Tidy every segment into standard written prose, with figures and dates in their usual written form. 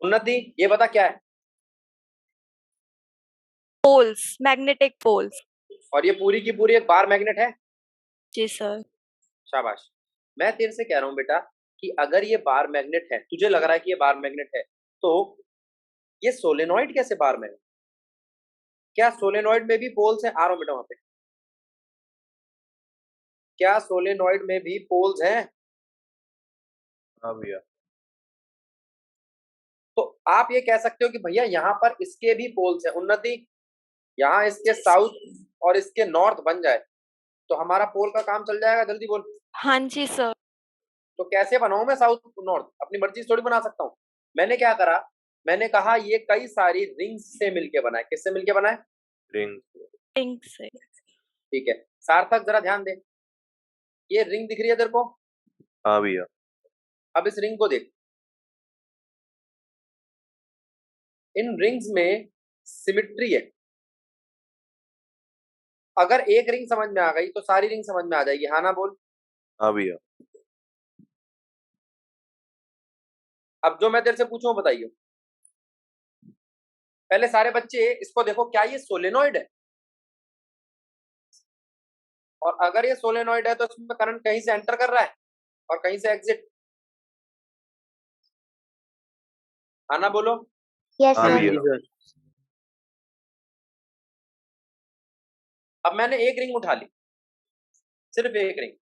उन्नति ये बता क्या है? Poles, magnetic poles. और ये पूरी की पूरी एक बार मैग्नेट है? जी सर। शाबाश। मैं तेरे से कह रहा हूँ बेटा कि अगर ये बार मैग्नेट है, तुझे लग रहा है कि ये बार मैग्नेट है, तो ये सोलेनॉइड कैसे बार मैग्नेट? क्या सोलेनॉइड में भी पोल्स हैं? आ रहा हूं बेटा वहां पे। क्या सोलेनॉइड में भी पोल्स हैं? हाँ भैया। तो आप ये कह सकते हो कि भैया यहाँ पर इसके भी पोल्स हैं। उन्नति, यहाँ इसके साउथ और इसके नॉर्थ बन जाए तो हमारा पोल का काम चल जाएगा। जल्दी बोल। हाँ जी सर। तो कैसे बनाऊं मैं साउथ नॉर्थ? अपनी मर्जी से थोड़ी बना सकता हूँ। मैंने क्या करा, मैंने कहा ये कई सारी रिंग्स से मिलके बना है। किससे मिलके बना है? रिंग। रिंग से। ठीक है सार्थक, जरा ध्यान दे। ये रिंग दिख रही है तेरे को? हाँ भैया। अब इस रिंग को देख। इन रिंग्स में सिमिट्री है। अगर एक रिंग समझ में आ गई तो सारी रिंग समझ में आ जाएगी। हाँ ना बोल। हाँ भैया। अब जो मैं तेरे से पूछूं बताइए। पहले सारे बच्चे इसको देखो, क्या ये सोलेनॉइड है? और अगर ये सोलेनॉइड है तो इसमें करंट कहीं से एंटर कर रहा है और कहीं से एग्जिट। हाँ ना बोलो। यस हाँ सर। भैया। अब मैंने एक रिंग उठा ली, सिर्फ एक रिंग।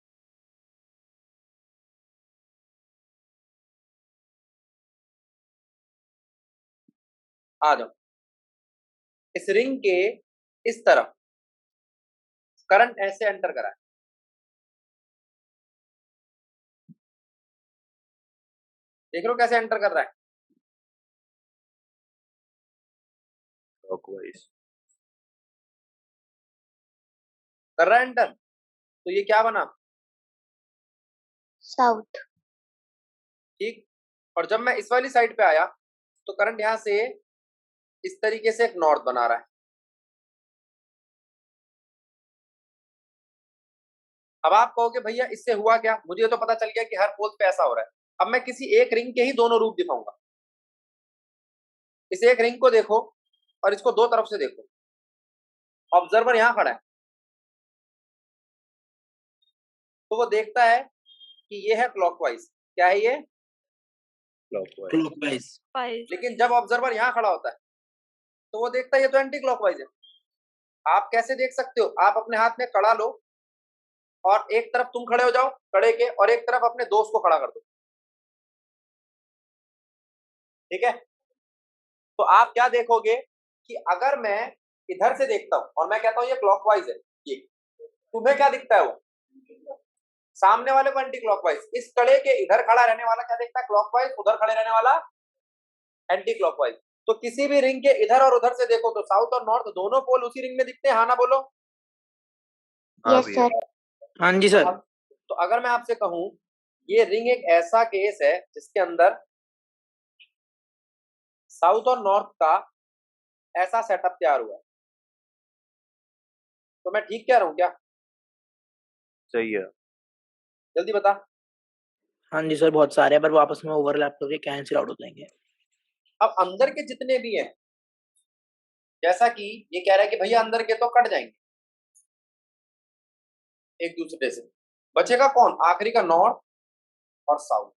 आ जाओ। इस रिंग के इस तरफ करंट ऐसे एंटर करा है। देख लो कैसे एंटर कर रहा है। क्लॉकवाइज। कर रहा है एंटर। तो ये क्या बना? साउथ। ठीक। और जब मैं इस वाली साइड पे आया तो करंट यहां से इस तरीके से एक नॉर्थ बना रहा है। अब आप कहोगे भैया इससे हुआ क्या? मुझे तो पता चल गया कि हर पोल पे ऐसा हो रहा है। अब मैं किसी एक रिंग के ही दोनों रूप दिखाऊंगा। इस एक रिंग को देखो और इसको दो तरफ से देखो। ऑब्जर्वर यहां खड़ा है तो वो देखता है कि ये है क्लॉकवाइज। क्या है ये? क्लॉकवाइज। लेकिन जब ऑब्जर्वर यहां खड़ा होता है तो वो देखता है ये तो एंटी क्लॉकवाइज है। आप कैसे देख सकते हो? आप अपने हाथ में कड़ा लो और एक तरफ तुम खड़े हो जाओ कड़े के, और एक तरफ अपने दोस्त को खड़ा कर दो। ठीक है। तो आप क्या देखोगे कि अगर मैं इधर से देखता हूं और मैं कहता हूं ये क्लॉकवाइज है, ये तुम्हें क्या दिखता है? वो सामने वाले को एंटी क्लॉकवाइज। इस कड़े के इधर खड़ा रहने वाला क्या देखता है? क्लॉकवाइज। उधर खड़े रहने वाला एंटी क्लॉकवाइज। तो किसी भी रिंग के इधर और उधर से देखो तो साउथ और नॉर्थ दोनों पोल उसी रिंग में दिखते हैं। हाँ ना बोलो। हाँ यस भैया। सर। हाँ जी सर। तो अगर मैं आपसे कहूं ये रिंग एक ऐसा केस है जिसके अंदर साउथ और नॉर्थ का ऐसा सेटअप तैयार हुआ है, तो मैं ठीक कह रहा हूं क्या? सही है। जल्दी बता। हाँ जी सर, बहुत सारे हैं पर वो आपस में ओवरलैप करके कैंसिल आउट हो जाएंगे। अब अंदर के जितने भी हैं, जैसा कि ये कह रहा है कि भैया अंदर के तो कट जाएंगे एक दूसरे से, बचेगा कौन? आखिरी का नॉर्थ और साउथ।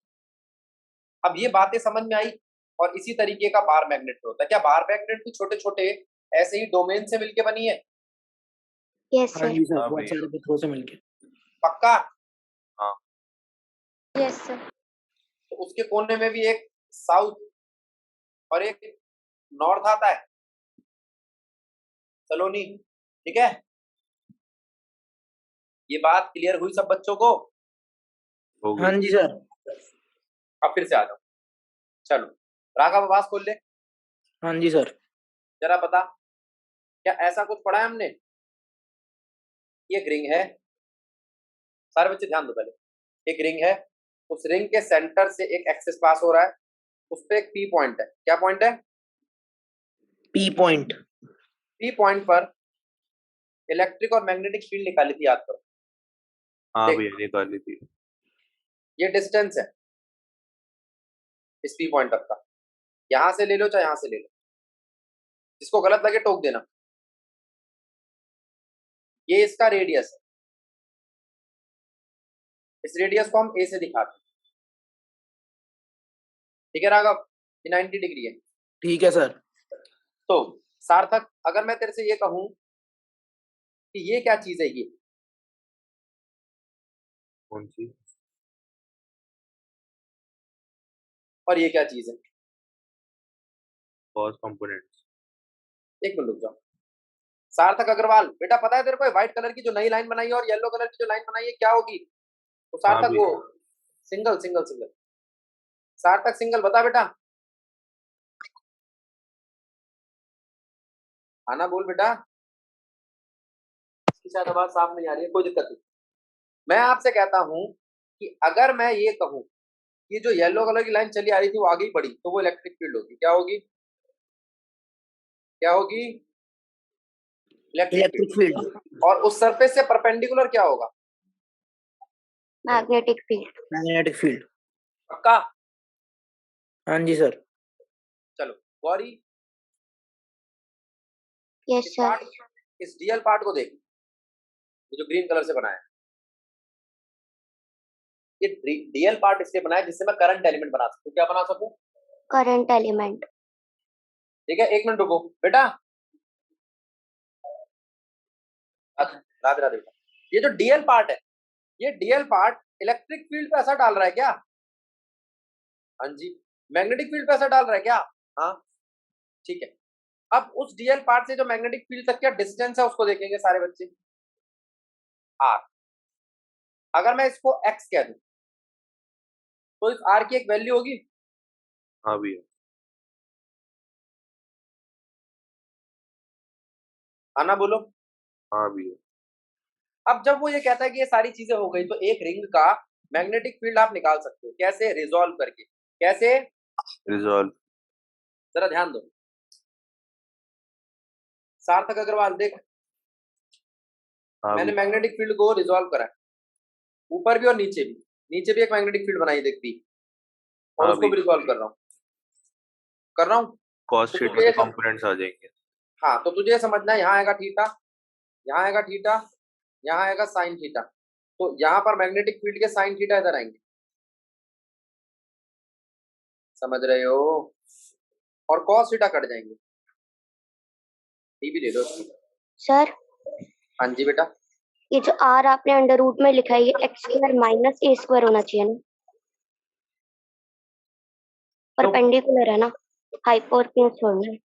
अब ये बातें समझ में आई। और इसी तरीके का बार मैग्नेट होता है। क्या बार मैग्नेट भी छोटे छोटे ऐसे ही डोमेन से मिलके बनी है? यस हाँ सर। जी सर, हाँ बहुत भैया। सारे पत्थरों से मिलके। पक्का? हाँ। Yes sir. तो उसके कोने में भी एक साउथ और एक नॉर्थ आता है। सलोनी, ठीक है? ये बात क्लियर हुई सब बच्चों को? हो हाँ गई। जी सर। अब फिर से आ जाओ। चलो राघव आवाज खोल ले। हाँ जी सर। जरा बता, क्या ऐसा कुछ पढ़ा है हमने? ये एक रिंग है। सारे बच्चे ध्यान दो पहले। एक रिंग है, उस रिंग के सेंटर से एक एक्सिस पास हो रहा है, उस पर एक पी पॉइंट है। क्या पॉइंट है? P point. पी पॉइंट पर इलेक्ट्रिक और मैग्नेटिक फील्ड निकाली थी, याद करो। हाँ देख, भैया निकाली थी। ये डिस्टेंस है इस पी पॉइंट तक का, यहां से ले लो चाहे यहां से ले लो, जिसको गलत लगे टोक देना। ये इसका रेडियस है, इस रेडियस को हम ए से दिखाते हैं। ठीक है राघव, ये 90 डिग्री है। ठीक है सर। तो सार्थक, अगर मैं तेरे से ये कहूं कि ये क्या चीज है, ये कौन सी? और ये क्या चीज है, कॉस कंपोनेंट्स। एक मिनट रुक जाओ। सार्थक अग्रवाल, बेटा पता है तेरे को व्हाइट कलर की जो नई लाइन बनाई है और येलो कलर की जो लाइन बनाई है क्या होगी? तो हाँ सार्थक भी। वो सिंगल सिंगल सिंगल, सार्थक सिंगल बता बेटा, आना बोल बेटा। इसकी शायद आवाज साफ नहीं आ रही है, कोई दिक्कत नहीं। मैं आपसे कहता हूं कि अगर मैं ये कहूं कि जो येलो कलर की लाइन चली आ रही थी वो आगे ही बढ़ी, तो वो इलेक्ट्रिक फील्ड होगी। क्या होगी? क्या होगी? Electric electric field. फील्ड। और उस सरफेस से परपेंडिकुलर क्या होगा? Magnetic field. Magnetic field. पक्का? हाँ जी सर। चलो गौरी, यस इस सर। पार्ट, इस डीएल पार्ट को देख, ये जो ग्रीन कलर से बनाया है, ये डीएल पार्ट इसलिए बनाया जिससे मैं करंट एलिमेंट बना सकूं। क्या बना सकूं? Current element. ठीक है, एक मिनट रुको बेटा। राधे राधे बेटा, ये जो डीएल पार्ट है, ये डीएल पार्ट इलेक्ट्रिक फील्ड पे असर डाल रहा है क्या? हाँ जी। मैग्नेटिक फील्ड पे असर डाल रहा है क्या? हाँ। ठीक है, अब उस डीएल पार्ट से जो मैग्नेटिक फील्ड तक क्या डिस्टेंस है उसको देखेंगे सारे बच्चे। आर। अगर मैं इसको एक्स कह दूं तो इस आर की एक वैल्यू होगी। हाँ भी है। आना बोलो। हाँ भी है। अब जब वो ये कहता है कि ये सारी चीजें हो गई, तो एक रिंग का मैग्नेटिक फील्ड आप निकाल सकते हो। कैसे? रिजॉल्व करके। कैसे? रिजॉल्व। जरा ध्यान दो। सार्थक अग्रवाल देख, हाँ मैंने भी। मैग्नेटिक फील्ड को रिजॉल्व करा है, ऊपर भी और नीचे भी। नीचे भी एक मैग्नेटिक फील्ड बनाई देख भी, और हाँ उसको भी। भी रिजॉल्व कर रहा हूँ, कर रहा हूँ। कॉस तो थीटा तुझे के ये कंपोनेंट्स आ जाएंगे। हाँ, तो तुझे ये समझना है, यहाँ आएगा थीटा, यहाँ आएगा थीटा, यहाँ आएगा साइन थीटा। तो यहाँ पर मैग्नेटिक फील्ड के साइन थीटा इधर आएंगे, समझ रहे हो? और कॉस थीटा कट जाएंगे। ये भी ले लो इसकी। सर, हाँ जी बेटा। ये जो आर आपने अंडर रूट में लिखा है ये एक्स स्क्वायर माइनस ए स्क्वायर होना चाहिए ना? परपेंडिकुलर है ना, हाइपोटेन्यूज छोड़ना है।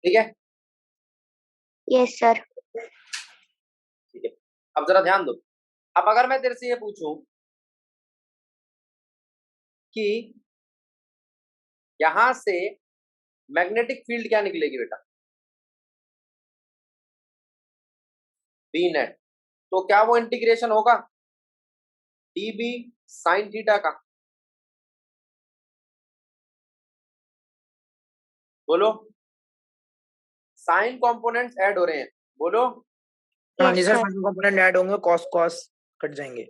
ठीक है, यस सर। ठीक है। अब जरा ध्यान दो। अब अगर मैं तेरे से ये पूछूं कि यहां से मैग्नेटिक फील्ड क्या निकलेगी बेटा? B net. तो क्या वो इंटीग्रेशन होगा डीबी साइन थीटा का? बोलो। साइन कंपोनेंट्स ऐड हो रहे हैं, बोलो। हाँ जी yes sir, sir. Sine component add होंगे, कॉस कॉस कट जाएंगे।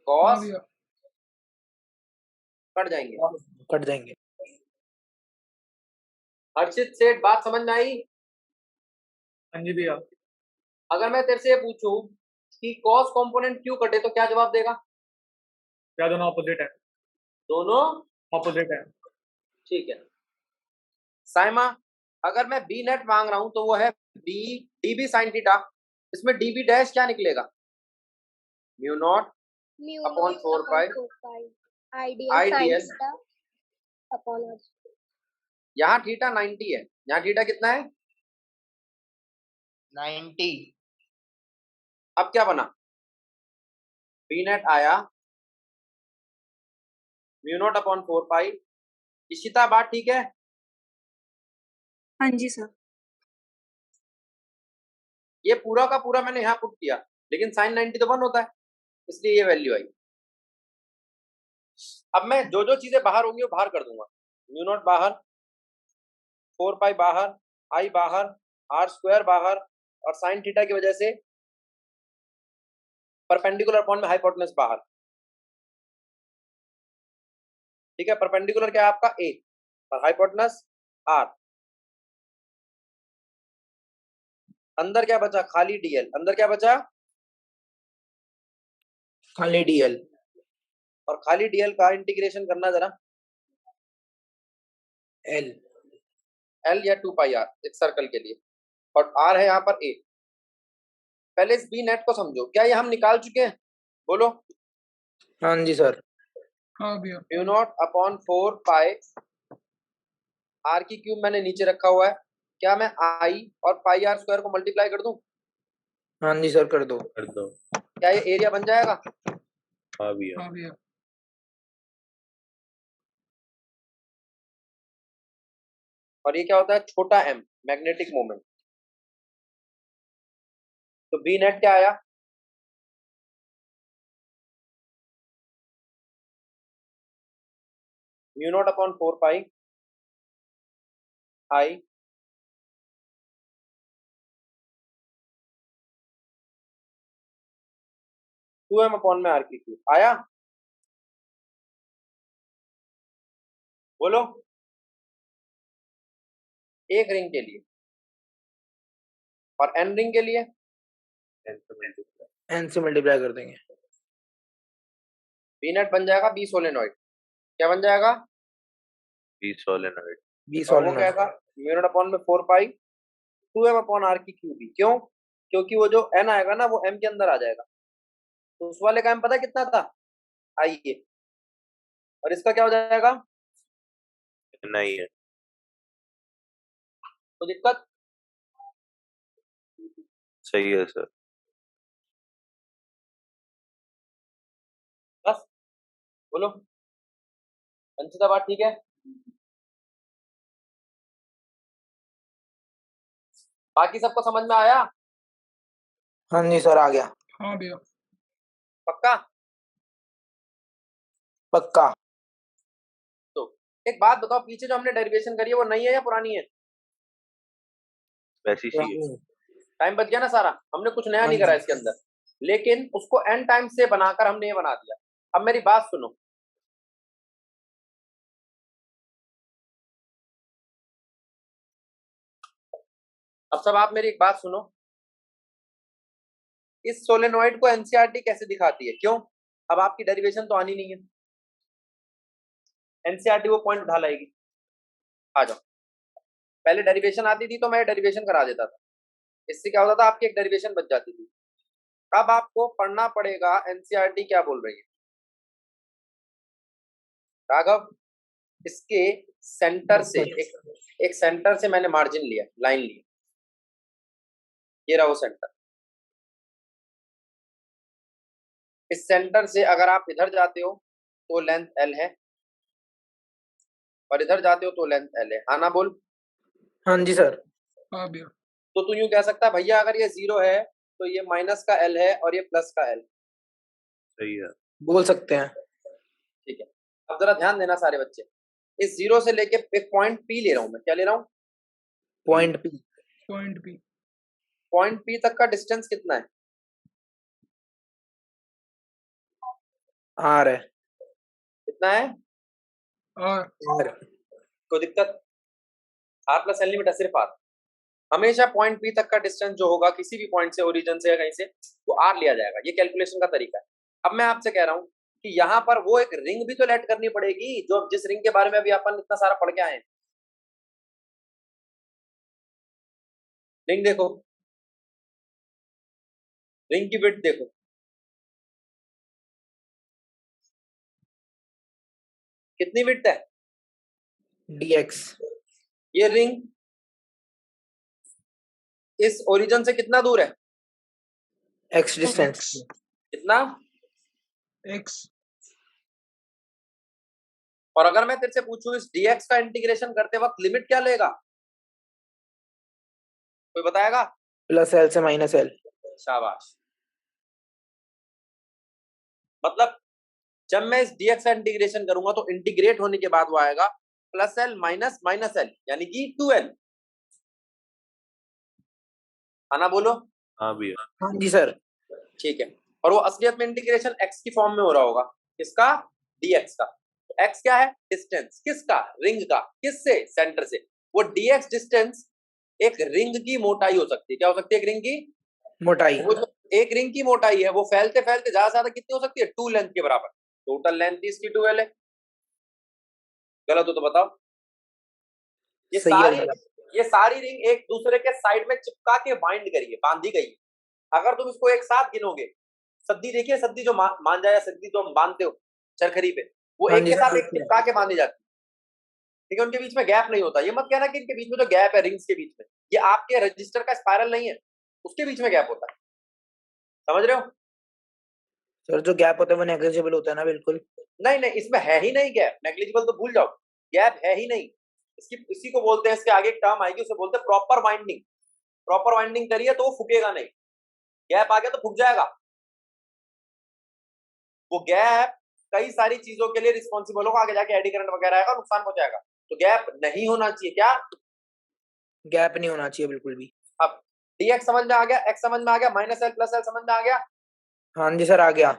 कॉस कट जाएंगे। कट जाएंगे। हर्षित सेठ, बात समझ में आई? हाँ जी भैया। अगर मैं तेरे से ये पूछूं कि कॉस कंपोनेंट क्यों कटे, तो क्या जवाब देगा? क्या दोनों ऑपोजिट है? दोनों ऑपोजिट है। ठीक है। साइमा, अगर मैं बी नेट मांग रहा हूं तो वो है बी डीबी साइन थीटा, इसमें डीबी डैश क्या निकलेगा? म्यू नॉट अपॉन 4 पाई आईडीएल। अपॉन यहाँ थीटा 90 है, यहाँ थीटा कितना है? 90। अब क्या बना? बी नेट आया म्यू नॉट अपॉन 4 पाई। इशिता, बात ठीक है? हाँ जी सर। ये पूरा का पूरा मैंने यहाँ पुट किया, लेकिन साइन 90 तो 1 होता है, इसलिए ये वैल्यू आई। अब मैं जो जो चीजें बाहर होंगी वो बाहर कर दूंगा। म्यू नॉट बाहर, 4 पाई बाहर, आई बाहर, आर स्क्वायर बाहर, और साइन थीटा की वजह से परपेंडिकुलर अपॉन में हाइपोटेनस बाहर, ठीक है। परपेंडिकुलर क्या है आपका ए और हाइपोटेनस आर। अंदर क्या बचा, खाली डीएल। अंदर क्या बचा, खाली डीएल। और खाली डीएल का इंटीग्रेशन करना जरा, एल एल या 2 पाई आर एक सर्कल के लिए, और आर है यहाँ पर ए। पहले इस बी नेट को समझो, क्या ये हम निकाल चुके हैं, बोलो। हाँ जी सर। हाँ भैया। Mu naught upon 4 pi r की क्यूब मैंने नीचे रखा हुआ है। क्या मैं आई और पाई आर स्क्वायर को मल्टीप्लाई कर दूं? हाँ जी सर कर दो। कर दो। क्या ये एरिया बन जाएगा? हाँ भैया। हाँ भैया। और ये क्या होता है, छोटा एम, मैग्नेटिक मोमेंट। तो बी नेट क्या आया, म्यू नॉट अपॉन 4 पाई आई 2m अपॉन में आर की क्यूब। आया, बोलो। एक रिंग के लिए, और एन रिंग के लिए एन से मल्टीप्लाई कर देंगे। बी नेट बन जाएगा बी सोलेनॉइड। क्या बन जाएगा, बी सोलेनॉइड। बी और वो क्या सॉलिनॉइड। था, म्यू नॉट अपॉन में 4 पाई 2m अपॉन आर की क्यूब। क्यों? क्योंकि वो जो n आएगा ना वो m के अंदर आ जाएगा। तो उस वाले का m पता कितना था, आइए, और इसका क्या हो जाएगा, नहीं है। तो दिक्कत। सही है सर। बस बोलो, अंशिता बात ठीक है। बाकी सबको समझ में आया? हाँ जी सर आ गया। हाँ भैया। पक्का? पक्का। तो एक बात बताओ, पीछे जो हमने डेरिवेशन करी है वो नई है या पुरानी है? वैसी सी है। टाइम बच गया ना सारा, हमने कुछ नया हाँ नहीं करा जी। इसके अंदर, लेकिन उसको एन टाइम से बनाकर हमने ये बना दिया। अब मेरी बात सुनो, अब सब आप मेरी एक बात सुनो। इस सोलेनॉइड को एनसीईआरटी कैसे दिखाती है, क्यों? अब आपकी डेरिवेशन तो आनी नहीं है, एनसीईआरटी वो पॉइंट उठा लाएगी। आ जाओ, पहले डेरिवेशन आती थी तो मैं डेरिवेशन करा देता था, इससे क्या होता था, आपकी एक डेरिवेशन बच जाती थी। अब आपको पढ़ना पड़ेगा एनसीईआरटी क्या बोल रही है। राघव, इसके सेंटर से एक सेंटर से मैंने मार्जिन लिया, लाइन ली, ये रहा वो सेंटर। इस सेंटर से अगर आप इधर जाते हो तो लेंथ एल है, और इधर जाते हो तो लेंथ एल है। हाँ ना बोल। हाँ जी सर। हाँ भैया। तो तू यूं कह सकता है, भैया अगर ये 0 है तो ये माइनस का एल है और ये प्लस का एल। सही है। बोल सकते हैं। ठीक है, अब जरा ध्यान देना सारे बच्चे। इस 0 से लेके एक पॉइंट पी ले रहा हूं मैं, क्या ले रहा हूं, point P. Point B. Point P तक का डिस्टेंस कितना है, आर है। कितना है, आर। आर। कोई दिक्कत? आर प्लस एल लिमिट है, सिर्फ आर। हमेशा पॉइंट पी तक का डिस्टेंस जो होगा किसी भी पॉइंट से, ओरिजिन से या कहीं से, वो आर लिया जाएगा। ये कैलकुलेशन का तरीका है। अब मैं आपसे कह रहा हूं कि यहाँ पर वो एक रिंग भी तो लेट करनी पड़ेगी, जो जिस रिंग के बारे में अभी अपन इतना सारा पढ़ के आए हैं। रिंग देखो, रिंग की विड्थ देखो, कितनी विड्थ है, डीएक्स। ये रिंग इस ओरिजिन से कितना दूर है, एक्स डिस्टेंस। कितना? एक्स। और अगर मैं तेरे से पूछूं इस dx का इंटीग्रेशन करते वक्त लिमिट क्या लेगा, कोई बताएगा? प्लस एल से माइनस एल। शाबाश। मतलब जब मैं इस dx का इंटीग्रेशन करूंगा तो इंटीग्रेट होने के बाद वो आएगा plus L minus minus L, यानी कि 2l। आना बोलो। हाँ भैया। हाँ जी सर। ठीक है, और वो असलियत में इंटीग्रेशन x की फॉर्म में हो रहा होगा, किसका, dx का। तो x क्या है, डिस्टेंस, किसका, रिंग का, किससे, सेंटर से। वो dx डिस्टेंस एक रिंग की मोटाई हो सकती है, क्या हो सकती है, एक रिंग की मोटाई। वो जो एक रिंग की मोटाई है वो फैलते फैलते ज्यादा से ज्यादा कितनी हो सकती है, 2 लेंथ के बराबर। टोटल लेंथ इसकी 12 है। गलत हो तो बताओ। ये सही है सारी भैया। ये सारी रिंग एक दूसरे के साइड में चिपका के बाइंड करी है, बांधी गई है। अगर तुम इसको एक साथ गिनोगे, सद्दी देखिए, सद्दी जो मांझा या सद्दी जो हम बांधते हो चरखरी पे, वो हाँ एक जी के सर, साथ एक देखिए। चिपका के बांधी जाती है, ठीक है। उनके बीच में गैप नहीं होता। ये मत कहना कि इनके बीच में जो गैप है रिंग्स के बीच में, ये आपके रजिस्टर का स्पाइरल नहीं है, उसके बीच में गैप होता है, समझ रहे हो। सर जो गैप होता है वो नेग्लिजिबल होता है ना, बिल्कुल। नहीं नहीं, इसमें है ही नहीं गैप, नेग्लिजिबल तो भूल जाओ, गैप है ही नहीं। इसी को बोलते हैं, इसके आगे एक टर्म आएगी उसे बोलते हैं प्रॉपर वाइंडिंग। प्रॉपर वाइंडिंग करिए तो वो फूकेगा नहीं, गैप आ गया तो फूक जाएगा। वो गैप कई सारी चीजों के लिए रिस्पॉन्सिबल होगा, आगे जाके एडी करंट वगैरह आएगा, नुकसान पहुंचाएगा। तो गैप नहीं होना चाहिए, क्या, गैप नहीं होना चाहिए बिल्कुल भी। अब dx समझ में आ गया, x समझ में आ गया, माइनस एल प्लस एल समझ में आ गया, हाँ जी सर, आ गया।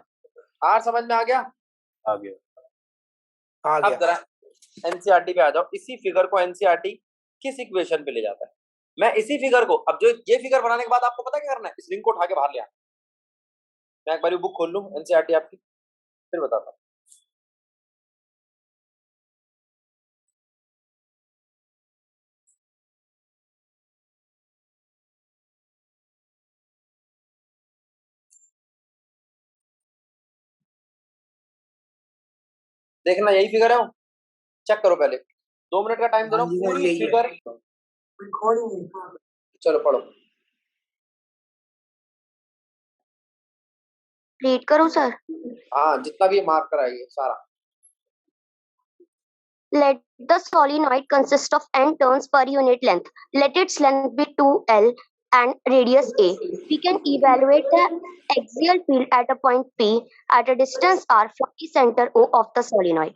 r समझ में आ गया। आ गया। आ अब गया। जरा एनसीईआरटी पे आ जाओ। इसी फिगर को एनसीईआरटी किस इक्वेशन पे ले जाता है। मैं इसी फिगर को, अब जो ये फिगर बनाने के बाद आपको पता क्या करना है, इस लिंक को उठा के बाहर ले आना। मैं एक बार बुक खोल लूं एनसीईआरटी आपकी, फिर बताता हूं। देखना यही फिगर है, चेक करो पहले, 2 मिनट का टाइम दे रहा हाँ हूँ, जी सर, पूरी यही है। फिगर। चलो पढ़ो। रीड करूं सर? हाँ, जितना भी मार्क कराइए सारा। Let the solenoid consist of n turns per unit length. Let its length be 2L and radius A. We can evaluate the axial field at a point P at a distance r from the center O of the solenoid.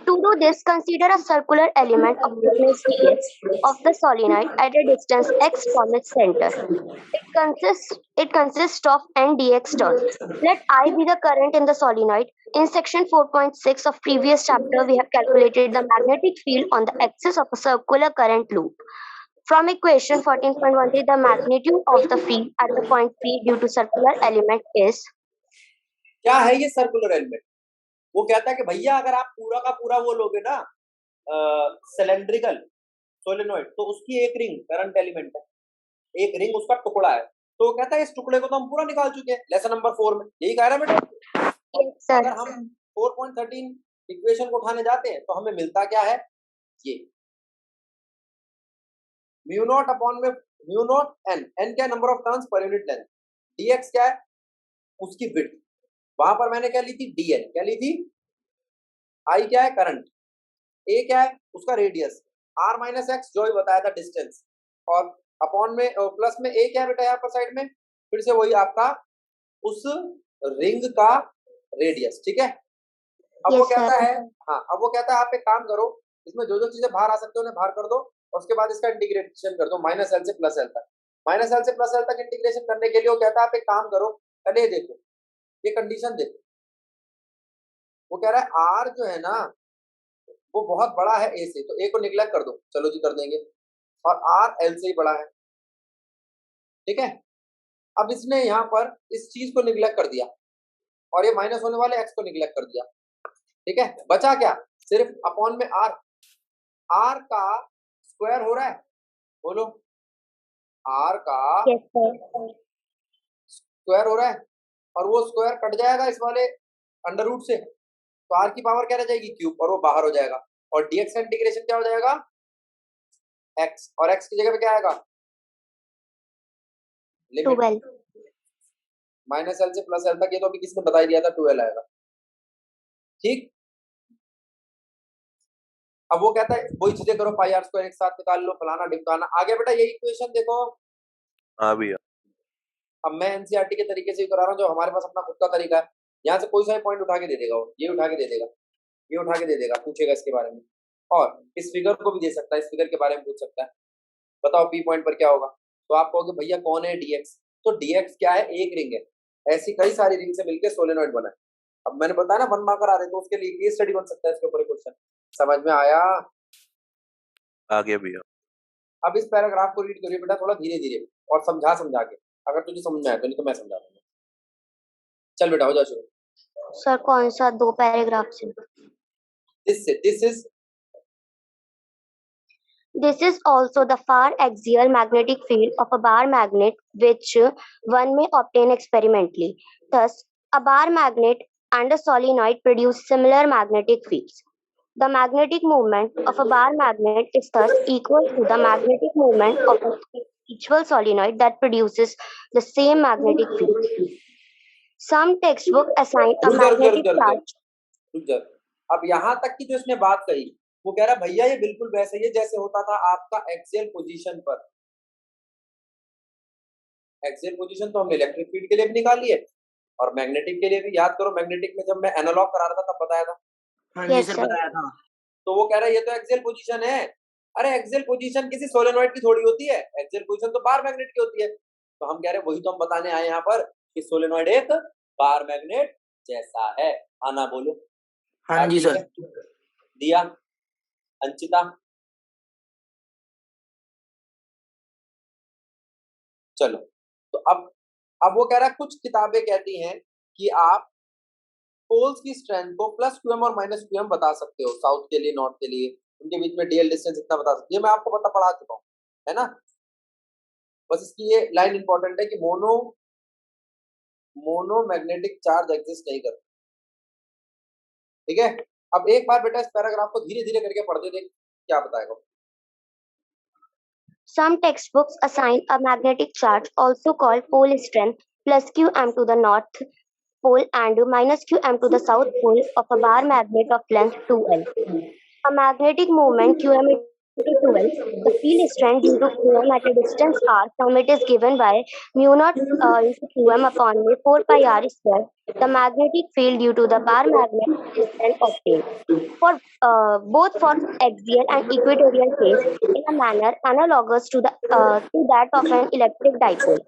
To do this, consider a circular element of thickness dx of the solenoid at a distance x from its center. It consists of n dx turns. Let I be the current in the solenoid. In section 4.6 of previous chapter, we have calculated the magnetic field on the axis of a circular current loop. From equation 14.13, the magnitude of the field at the point P due to circular element is. क्या है ये circular element? वो कहता है कि भैया अगर आप पूरा का पूरा वो लोगे ना सिलेंड्रिकल सोलेनोइड, तो उसकी एक रिंग करंट एलिमेंट है, एक रिंग उसका टुकड़ा है। तो वो कहता है इस टुकड़े को तो हम पूरा निकाल चुके हैं लेसन नंबर 4 में, यही कह रहा है बेटा। Yes, sir. अगर हम 4.13 इक्वेशन को उठाने जाते हैं तो हमें मिलता क्या है, ये म्यू नॉट अपॉन में म्यू नॉट एन, एन क्या, number of turns per unit length, dx क्या है, उसकी विड्थ। वहां पर मैंने क्या ली थी, dl क्या ली थी, I क्या है, करंट, a क्या है, उसका रेडियस, r माइनस एक्स जो भी बताया था डिस्टेंस, और अपॉन में प्लस में a क्या है बेटा यहाँ पर साइड में, फिर से वही आपका उस रिंग का रेडियस, ठीक है। अब वो Yes, कहता sir. है, हाँ अब वो कहता है आप एक काम करो, इसमें जो जो चीजें बाहर आ सकते हो उन्हें बाहर कर दो, और उसके बाद इसका इंटीग्रेशन कर दो माइनस एल से प्लस एल तक। माइनस एल से प्लस एल तक इंटीग्रेशन करने के लिए वो कहता है आप एक काम करो, पहले ये देखो, ये कंडीशन देखो। वो कह रहा है आर जो है ना वो बहुत बड़ा है ए से, तो ए को निगलेक्ट कर दो, चलो जी कर देंगे, और आर एल से ही बड़ा है, ठीक है। अब इसने यहाँ पर इस चीज को निगलेक्ट कर दिया, और ये माइनस होने वाले एक्स को निगलेक्ट कर दिया, ठीक है। बचा क्या, सिर्फ अपॉन में आर, आर का स्क्वायर हो रहा है, बोलो आर का Yes, sir. स्क्वायर हो रहा है, और वो स्क्वायर कट जाएगा इस वाले अंडर रूट से, तो आर की पावर क्या रह जाएगी, क्यूब, और वो बाहर हो जाएगा, और डीएक्स का इंटीग्रेशन क्या हो जाएगा, एक्स, और एक्स की जगह पे क्या आएगा, लिमिट 12. माइनस एल से प्लस एल तक, ये तो अभी किसने बता ही दिया था, 12 आएगा, ठीक। अब वो कहता है वही चीजें करो, पाई आर स्क्वायर एक साथ निकाल लो, फलाना ढिमकाना, आगे बेटा यही इक्वेशन देखो। हाँ भैया। अब मैं एनसीईआरटी के तरीके से ही करा रहा हूँ, जो हमारे पास अपना खुद का तरीका है। यहाँ से कोई सा पॉइंट उठा के दे देगा, वो ये उठा के दे देगा, ये उठा के दे देगा, पूछेगा इसके बारे में, और इस फिगर को भी दे सकता है, इस फिगर के बारे में पूछ सकता है, बताओ पी पॉइंट पर क्या होगा। तो आप कहोगे भैया कौन है dx, तो dx क्या है, एक रिंग है, ऐसी कई सारी रिंग से मिलकर सोलेनॉइड बना है। अब मैंने बताया ना 1 मार्कर आ रहे, तो उसके लिए केस स्टडी बन सकता है इसके ऊपर क्वेश्चन। समझ में आया? आ गया भैया। अब इस पैराग्राफ को रीड करिए बेटा थोड़ा धीरे धीरे और समझा समझा के, अगर तुझे समझ में आया तो, नहीं तो मैं समझा दूंगा। चल बेटा हो जा शुरू। सर कौन सा 2 पैराग्राफ से? This is also the far axial magnetic field of a bar magnet, which one may obtain experimentally. Thus, a bar magnet and a solenoid produce similar magnetic fields. The magnetic moment of a bar magnet is thus equal to the magnetic moment of an equal solenoid that produces the same magnetic field. Some textbooks assign a रुक जा रुक जा रुक magnetic जा रुक जा charge. रुक जा। अब यहाँ तक की जो इसने बात कही, वो कह रहा है भैया ये बिल्कुल वैसे ही है जैसे होता था आपका एक्सियल पोजीशन पर। एक्सियल पोजीशन तो हमने इलेक्ट्रिक फील्ड के लिए भी निकाली है और मैग्नेटिक के लिए भी। याद करो मैग्नेटिक में जब मैं एनालॉग करा रहा था तब बताया था। हाँ जी Yes, सर sir. बताया था। तो वो कह रहा है ये तो एक्सियल पोजीशन है। अरे एक्सियल पोजीशन किसी सोलेनॉइड की थोड़ी होती है, एक्सियल पोजीशन तो बार मैग्नेट की होती है। तो हम कह रहे हैं वही तो हम बताने आए यहाँ पर कि सोलेनॉइड एक बार मैग्नेट जैसा है। आना बोलो। हाँ जी ठीक सर। है? दिया, अंचिता, चलो। तो अब वो कह रहा है कुछ किताबें कहती हैं कि आप पोल्स की स्ट्रेंथ को प्लस क्यूएम और माइनस क्यूएम बता सकते हो, साउथ के लिए नॉर्थ के लिए, उनके बीच में डीएल डिस्टेंस इतना बता सकते हो। ये मैं आपको पढ़ा चुका हूँ, है ना। बस इसकी ये लाइन इंपॉर्टेंट है कि मोनोमैग्नेटिक चार्ज एग्जिस्ट नहीं करता। ठीक है, अब एक बार बेटा इस पैराग्राफ को धीरे धीरे करके पढ़ते देख क्या बताएगा। Some textbooks assign a magnetic charge, also called pole strength, plus qm to the north pole and minus qm to the south pole of a bar magnet of length 2L. A magnetic moment qm into 2L. The field strength due to qm at a distance r from it is given by mu naught into qm upon 4 pi r square. The magnetic field due to the bar magnet is then obtained for both for axial and equatorial phase in a manner analogous to that of an electric dipole.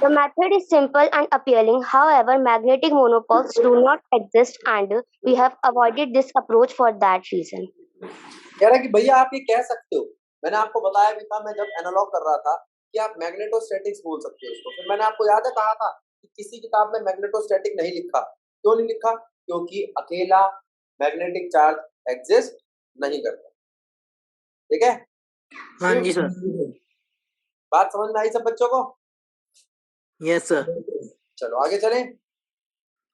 The method is simple and appealing. However, magnetic monopoles do not exist, and we have avoided this approach for that reason. कह रहा है कि भैया आप ये कह सकते हो, मैंने आपको बताया भी था मैं जब एनालॉग कर रहा था कि आप मैग्नेटोस्टैटिक्स बोल सकते हो उसको। फिर मैंने आपको याद है कहा था कि किसी किताब में मैग्नेटोस्टैटिक नहीं लिखा। क्यों नहीं लिखा? क्योंकि अकेला मैग्नेटिक चार्ज एग्जिस्ट नहीं करता। ठीक है, हाँ जी सर। बात समझ में आई सब बच्चों को? Yes sir. चलो आगे चलें।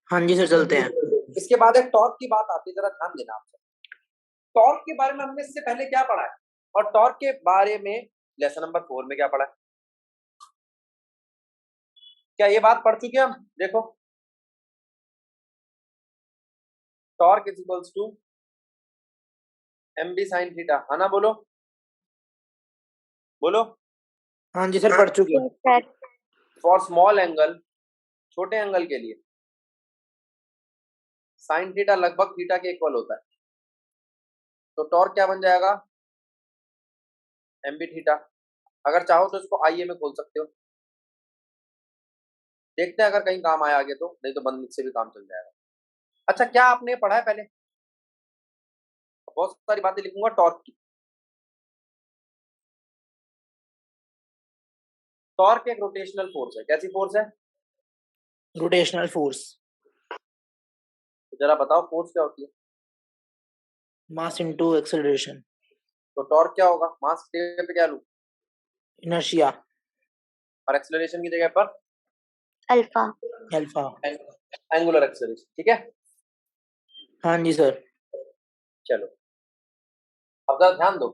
हाँ जी सर चलते हैं। इसके बाद एक टॉर्क की बात आती है, जरा ध्यान देना आप। टॉर्क के बारे में हमने इससे पहले क्या पढ़ा है और टॉर्क के बारे में लेसन नंबर 4 में क्या पढ़ा है? क्या ये बात पढ़ चुके हम? देखो, torque is equals to mb sin theta, है ना। बोलो बोलो। हाँ जी सर पढ़ चुके हैं। Yes, sir. For small angle, छोटे एंगल के लिए साइन थीटा लगभग थीटा के इक्वल होता है। तो टॉर्क क्या बन जाएगा? mb theta. अगर चाहो तो इसको आईए में खोल सकते हो। देखते हैं अगर कहीं काम आया आगे तो, नहीं तो बंद से भी काम चल जाएगा। अच्छा, क्या आपने पढ़ा है पहले? बहुत सारी बातें लिखूंगा टॉर्क की। टॉर्क एक रोटेशनल फोर्स है। कैसी फोर्स है? Rotational force. तो जरा बताओ फोर्स क्या होती है? Mass into acceleration. तो टॉर्क क्या होगा? मास की जगह पे क्या लूं? इनर्शिया। और एक्सेलरेशन की जगह पर Alpha. अल्फा। Angular acceleration. ठीक है, हाँ जी सर। चलो अब जरा ध्यान दो।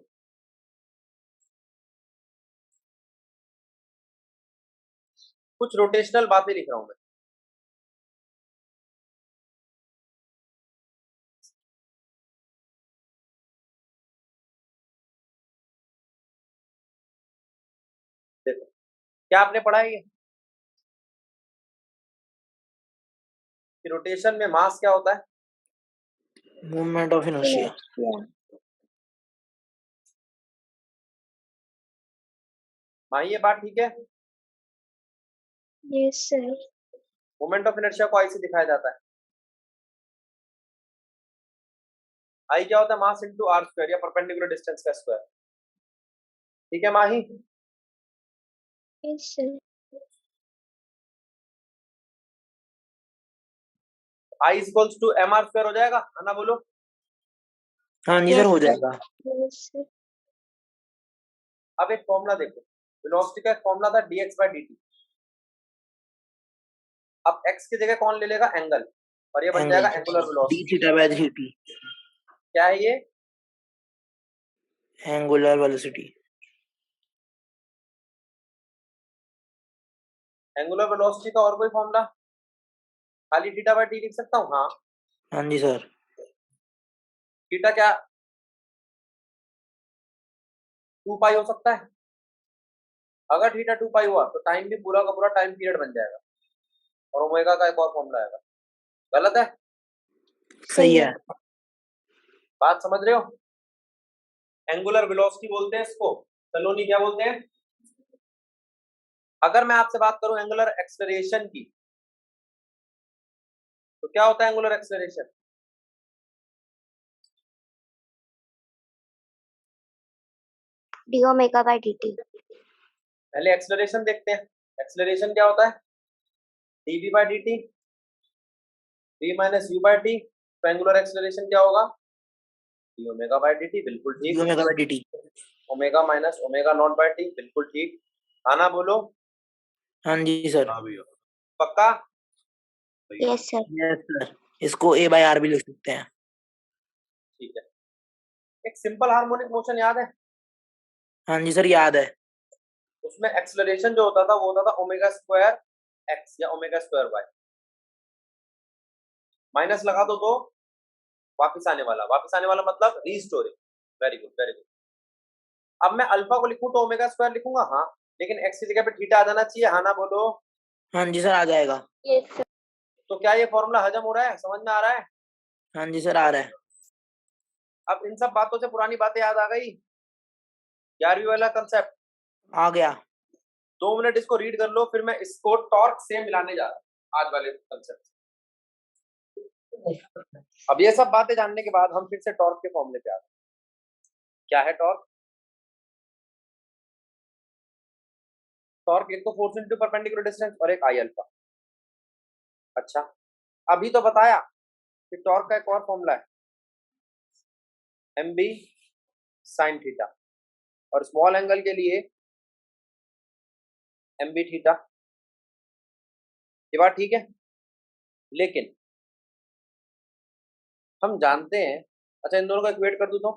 कुछ रोटेशनल बातें लिख रहा हूं मैं। देखो, क्या आपने पढ़ा है ये कि रोटेशन में मास क्या होता है? Movement of inertia. Yeah. हाँ, ये बात ठीक है। Yes, sir. Moment of inertia को आई से दिखाया जाता है। आई क्या होता है? Mass into r square or perpendicular distance का स्क्वायर। ठीक है Mahi? Yes, sir. I equals to m r square हो जाएगा, है ना? बोलो। हाँ जी सर, Yes, हो sir. जाएगा। Yes, sir. अब एक फॉर्मूला देखो, वेलोसिटी का फॉर्मूला था dx by dt। अब x की जगह कौन ले लेगा? एंगल, और ये बन जाएगा angular D velocity. Theta by dt, क्या है ये? Angular velocity. एंगुलर वेलोसिटी का और कोई फॉर्मूला? खाली थीटा बाय टी लिख सकता हूँ? हाँ। हाँ जी सर। थीटा क्या 2 पाई हो सकता है? अगर थीटा 2 पाई हुआ तो टाइम भी पूरा का पूरा टाइम पीरियड बन जाएगा, और ओमेगा का एक और फॉर्मूला आएगा। गलत है? सही है। बात समझ रहे हो? एंगुलर वेलोसिटी बोलते हैं इसको। सलोनी क्या बोलते हैं? अगर मैं आपसे बात करूं एंगुलर एक्सेलरेशन की, तो क्या होता है angular acceleration? D omega by dt. पहले एक्सेलरेशन देखते हैं। एक्सेलरेशन क्या होता है? dv by dt, v minus u by t। तो एंगुलर एक्सेलरेशन क्या होगा? d omega by dt। बिल्कुल डी ठीक। Omega by dt। Omega minus omega naught by t। बिल्कुल ठीक। आना बोलो। हाँ जी सर। हाँ भैया। पक्का? Yes, sir. यस सर, इसको a बाय r भी लिख सकते हैं। ठीक है। एक सिंपल हार्मोनिक मोशन याद है? हाँ जी सर, याद है। उसमें एक्सेलरेशन जो होता था वो होता था ओमेगा स्क्वायर एक्स या ओमेगा स्क्वायर वाई। माइनस लगा दो तो वापस आने वाला, वापस आने वाला मतलब restoring. Very good, very good. अब मैं अल्फा को लिखूं तो ओमेगा स्क्वायर लिखूंगा, हाँ, लेकिन एक्स की जगह पे थीटा आ जाना चाहिए, हाँ ना? बोलो। हाँ जी सर, आ जाएगा। Yes, sir. तो क्या ये फॉर्मूला हजम हो रहा है? समझ में आ रहा है? हाँ जी सर, आ रहा है। अब इन सब बातों से पुरानी बातें याद आ गई। 11वीं वाला कंसेप्ट आ गया। 2 मिनट इसको रीड कर लो, फिर मैं इसको टॉर्क से मिलाने जा रहा हूँ आज वाले कंसेप्ट। अब ये सब बातें जानने के बाद हम फिर से टॉर्क के फॉर्मूले पे आ गए। क्या है टॉर्क? टॉर्क एक तो फोर्स इनटू परपेंडिकुलर डिस्टेंस और एक आई अल्फा। अच्छा, अभी तो बताया कि टॉर्क का एक और फॉर्मूला है, एम बी साइन थीटा, और स्मॉल एंगल के लिए एम बी थीटा। ये बात ठीक है, लेकिन हम जानते हैं। अच्छा, इन दोनों को इक्वेट कर दूं तो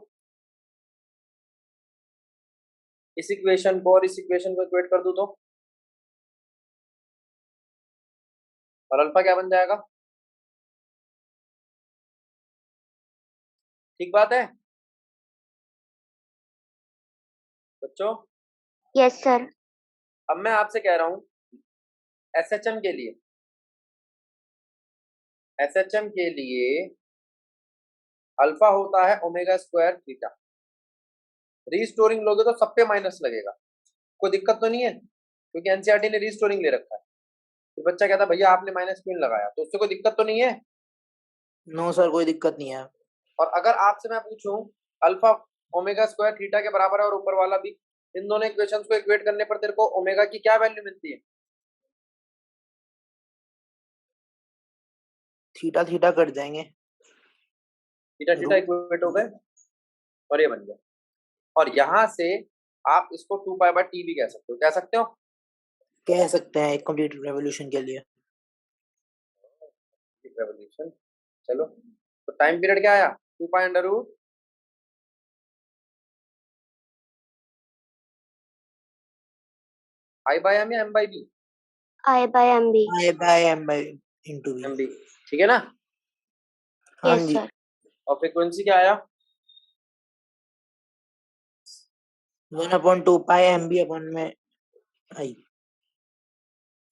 इस इक्वेशन को और इस इक्वेशन को इक्वेट कर दूं तो, और अल्फा क्या बन जाएगा? ठीक बात है बच्चों? Yes, sir. अब मैं आपसे कह रहा हूं एसएचएम के लिए, एसएचएम के लिए अल्फा होता है ओमेगा स्क्वायर थीटा। रीस्टोरिंग लोगे तो सब पे माइनस लगेगा, कोई दिक्कत तो नहीं है, क्योंकि एनसीईआरटी ने रीस्टोरिंग ले रखा है। फिर बच्चा कहता भैया आपने माइनस क्यों लगाया, तो उससे कोई दिक्कत तो नहीं है। नो सर, कोई दिक्कत नहीं है। और अगर आपसे मैं पूछूं अल्फा ओमेगा स्क्वायर थीटा के बराबर है और ऊपर वाला भी, इन दोनों इक्वेशंस को इक्वेट करने पर तेरे को ओमेगा की क्या वैल्यू मिलती है? थीटा थीटा कट जाएंगे। थीटा थीटा इक्वेट हो गए और ये बन गया। और यहां से आप इसको 2 पाई बाय टी भी कह सकते हो। कह सकते हो? कह सकते हैं, एक कंप्लीट रेवोल्यूशन के लिए। रेवोल्यूशन। चलो, तो टाइम पीरियड क्या आया? 2 pi under root I by M या M by B? I by MB. I by M by into B. M B. ठीक है ना? हाँ Yes, जी। sir. और फ्रीक्वेंसी क्या आया? 1/2 पाई एम बी अपॉन में आई।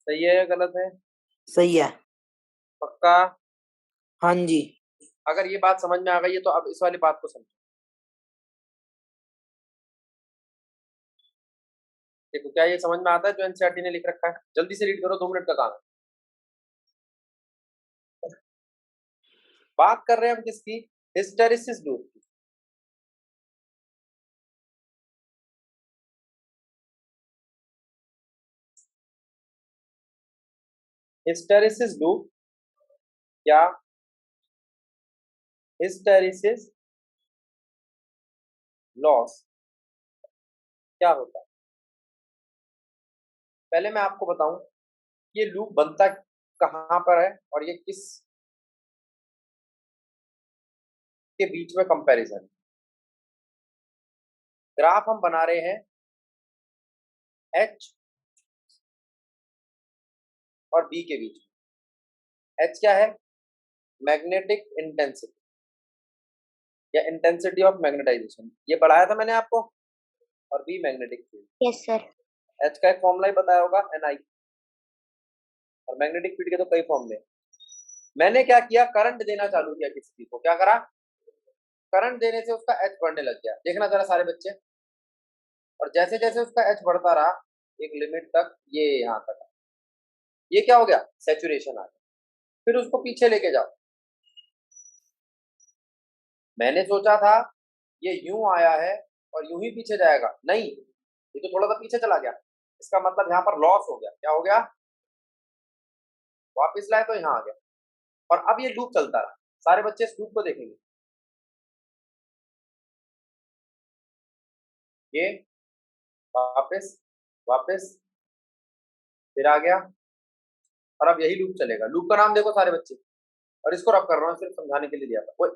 सही है या गलत है? सही है। पक्का? हाँ जी। अगर ये बात समझ में आ गई है तो अब इस वाली बात को समझो। देखो, क्या ये समझ में आता है जो एनसीईआरटी ने लिख रखा है? जल्दी से रीड करो, 2 मिनट का काम है। बात कर रहे हैं हम किसकी? हिस्टेरिसिस लूप की। हिस्टेरिसिस लूप या हिस्टेरिसिस लॉस क्या होता है? पहले मैं आपको बताऊं ये लूप बनता कहां पर है और ये किस के बीच में कंपैरिजन। ग्राफ हम बना रहे हैं एच और बी के बीच में। एच क्या है? Magnetic intensity or intensity of magnetisation, ये पढ़ाया था मैंने आपको। और B magnetic field. Yes sir. H का एक फॉर्मूला ही बताया होगा, Ni। और मैग्नेटिक फील्ड के तो कई फॉर्मूले। मैंने क्या किया, करंट देना चालू किया किसी चीज को। क्या करा? करंट देने से उसका एच बढ़ने लग गया। देखना जरा सारे बच्चे। और जैसे जैसे उसका एच बढ़ता रहा एक लिमिट तक, ये यहाँ तक, ये क्या हो गया? सैचुरेशन आ गया। फिर उसको पीछे लेके जाओ। मैंने सोचा था ये यूं आया है और यूं ही पीछे जाएगा, नहीं, ये तो थोड़ा सा पीछे चला गया। इसका मतलब यहाँ पर लॉस हो गया। क्या हो गया? वापिस लाए तो यहाँ आ गया। और अब ये लूप चलता रहा। सारे बच्चे इस लूप को देखेंगे। ये वापस वापस फिर आ गया और अब यही लूप चलेगा। लूप का नाम देखो सारे बच्चे। और इसको रब कर रहा हूँ सिर्फ समझाने के लिए दिया था।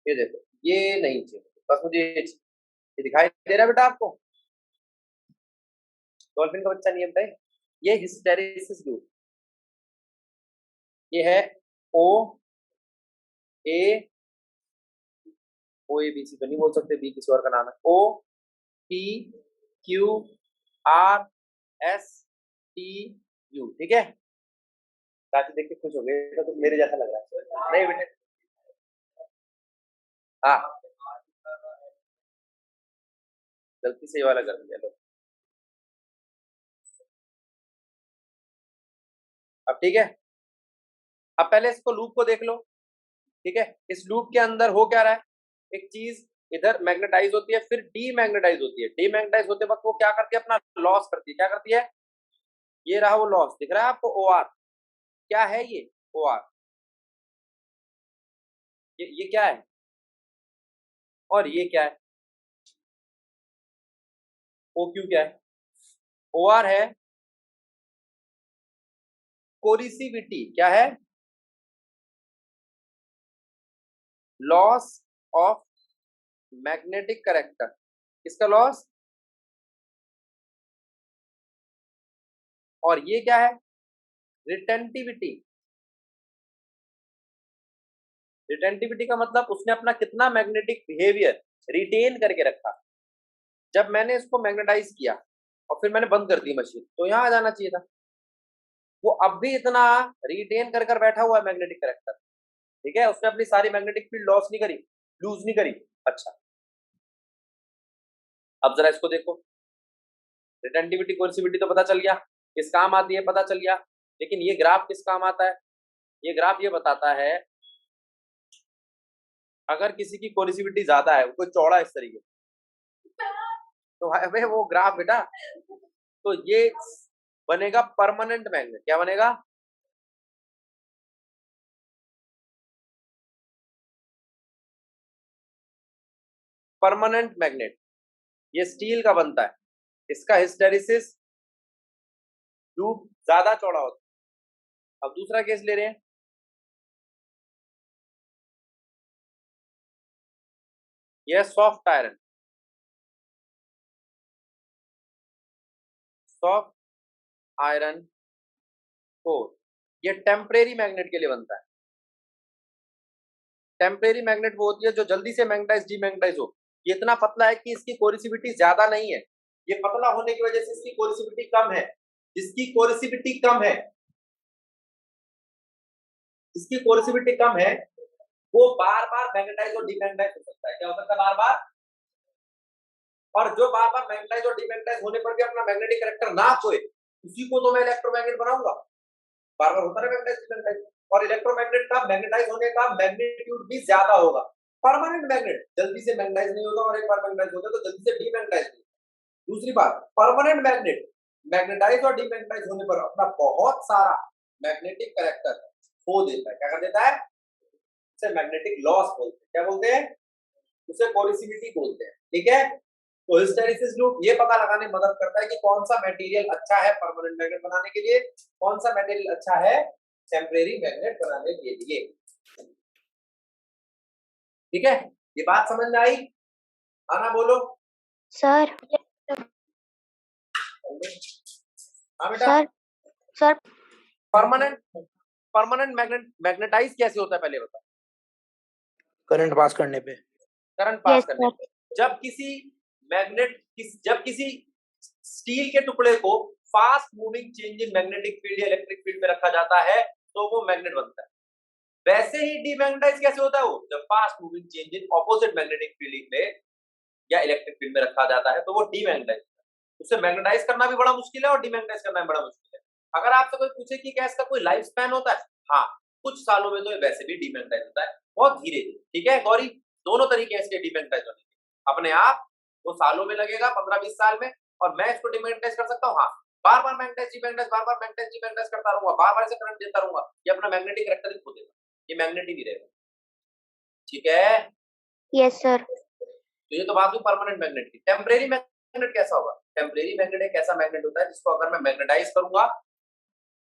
ये देखो, ये नहीं चाहिए बस मुझे ये चाहिए। ये दिखाई दे रहा है बेटा आपको? डॉल्फिन का बच्चा नहीं है बताइए। ये हिस्टेरिसिस लूप, ये है ओ ए बी सी तो नहीं बोल सकते, बी किसी और का नाम है। O P Q R S T U, ठीक है। साथी देख के खुश हो गए तो तुम मेरे जैसा लग रहा है। नहीं बेटे, हाँ गलती से ये वाला कर दिया। लो अब ठीक है। अब पहले इसको लूप को देख लो, ठीक है। इस लूप के अंदर हो क्या रहा है? एक चीज इधर मैग्नेटाइज होती है, फिर डीमैग्नेटाइज होती है। डीमैग्नेटाइज होते वक्त वो क्या करती है? अपना लॉस करती है। क्या करती है? ये रहा वो लॉस, दिख रहा है आपको? O R. क्या है ये? O R. ये क्या है? और ये क्या है? ओ क्यू क्या है? ओ आर है कोरिसिविटी। क्या है? Loss of magnetic character. किसका लॉस? और ये क्या है? रिटेंटिविटी। रिटेंटिविटी का मतलब उसने अपना कितना मैग्नेटिक बिहेवियर रिटेन करके रखा। जब मैंने इसको मैग्नेटाइज किया और फिर मैंने बंद कर दी मशीन, तो यहां आ जाना चाहिए था। वो अब भी इतना रिटेन कर कर बैठा हुआ है मैग्नेटिक कैरेक्टर, ठीक है। उसने अपनी सारी मैग्नेटिक फील्ड लॉस नहीं करी, लूज नहीं करी। अच्छा, अब जरा इसको देखो। रिटेंटिविटी कोर्सिविटी तो पता चल गया किस काम आती है, पता चल गया। लेकिन ये ग्राफ किस काम आता है? ये ग्राफ ये बताता है अगर किसी की कोर्सिविटी ज्यादा है, कोई चौड़ा इस तरीके, तो हमें वो ग्राफ बेटा, तो ये बनेगा परमानेंट मैग्नेट। क्या बनेगा? Permanent magnet. ये स्टील का बनता है। इसका हिस्टेरिसिस लूप ज्यादा चौड़ा होता है। अब दूसरा केस ले रहे हैं। यह soft iron, soft iron core, ये टेम्परेरी मैग्नेट के लिए बनता है। टेम्परेरी मैग्नेट वो होती है जो जल्दी से मैग्नेटाइज डीमैग्नेटाइज हो। ये इतना पतला है कि इसकी कोरिसिविटी ज्यादा नहीं है। ये पतला होने की वजह से इसकी कोरिसिविटी कम है। जिसकी कोरिसिविटी कम है, जिसकी कोरिसिविटी कम है, वो बार बार मैग्नेटाइज और डीमैग्नेटाइज हो सकता है। क्या हो सकता है? बार बार। और जो बार बार मैग्नेटाइज और डीमैग्नेटाइज होने पर भी अपना मैग्नेटिक कैरेक्टर ना खोए, उसी को तो मैं इलेक्ट्रोमैग्नेट बनाऊंगा। बार बार होता है मैग्नेटाइज डिमैग्नेटाइज। और इलेक्ट्रोमैग्नेट का मैग्नेटाइज होने का मैग्नीट्यूड भी ज्यादा होगा। परमानेंट मैग्नेट जल्दी से मैग्नेटाइज नहीं होता और एक बार मैग्नेटाइज होता है तो जल्दी से डीमैग्नेटाइज नहीं होता। दूसरी बात, परमानेंट मैग्नेट मैग्नेटाइज और डीमैग्नेटाइज होने पर अपना बहुत सारा मैग्नेटिक कैरेक्टर खो देता है। क्या कर देता है? उसे मैग्नेटिक लॉस बोलते हैं। क्या बोलते हैं? उसे कोरिसिविटी बोलते हैं। ठीक है, तो हिस्टेरिसिस लूप ये पता लगाने में मदद करता है कि कौन सा मटेरियल अच्छा है परमानेंट मैग्नेट बनाने के लिए, कौन सा मटेरियल अच्छा है टेम्परेरी मैग्नेट बनाने के लिए। ठीक है, ये बात समझ में आई? आना बोलो सर हाँ बेटा। सर परमानेंट मैग्नेटाइज कैसे होता है पहले बता। करंट पास करने पे। करंट पास यस करने सर। जब किसी स्टील के टुकड़े को fast moving change in magnetic field या इलेक्ट्रिक फील्ड में रखा जाता है तो वो मैग्नेट बनता है। वैसे ही डीमैग्नेटाइज कैसे होता है? वो जब fast moving change in opposite magnetic field में या इलेक्ट्रिक फील्ड में रखा जाता है तो वो डीमैग्नेटाइज होता है। उसे मैग्नेटाइज करना भी बड़ा मुश्किल है और डीमैग्नेटाइज करना भी बड़ा मुश्किल है। अगर आपसे कोई पूछे कि क्या इसका कोई लाइफ स्पैन होता है, हाँ कुछ सालों में तो ये वैसे भी डीमैग्नेटाइज होता है, बहुत धीरे धीरे। ठीक है गौरी, दोनों तरीके हैं इसके डीमैग्नेटाइज होने के। अपने आप वो सालों में लगेगा 15-20 साल में, और मैं इसको डीमैग्नेटाइज कर सकता हूँ। हाँ, बार बार मैग्नेटाइज डीमैग्नेटाइज बार बार मैग्नेटाइज डीमैग्नेटाइज करता रहूंगा, बार बार से करंट देता रहूंगा, ये अपना मैग्नेटिक कैरेक्टर खो देगा, ये मैग्नेट ही नहीं रहेगा। ठीक है, यस सर। तो ये तो बात हुई परमानेंट मैग्नेट की। टेम्परेरी मैग्नेट कैसा होगा? टेम्परेरी मैग्नेट एक ऐसा मैग्नेट होता है जिसको अगर मैं मैग्नेटाइज करूंगा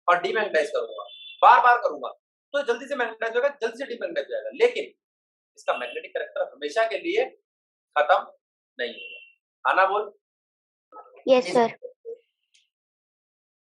और डीमैग्नेटाइज करूंगा, बार बार करूंगा, तो जल्दी से मैग्नेटाइज होगा, जल्दी से डीमैग्नेटाइज हो जाएगा, लेकिन इसका मैग्नेटिक कैरेक्टर हमेशा के लिए खत्म नहीं होगा। आना बोल। Yes sir.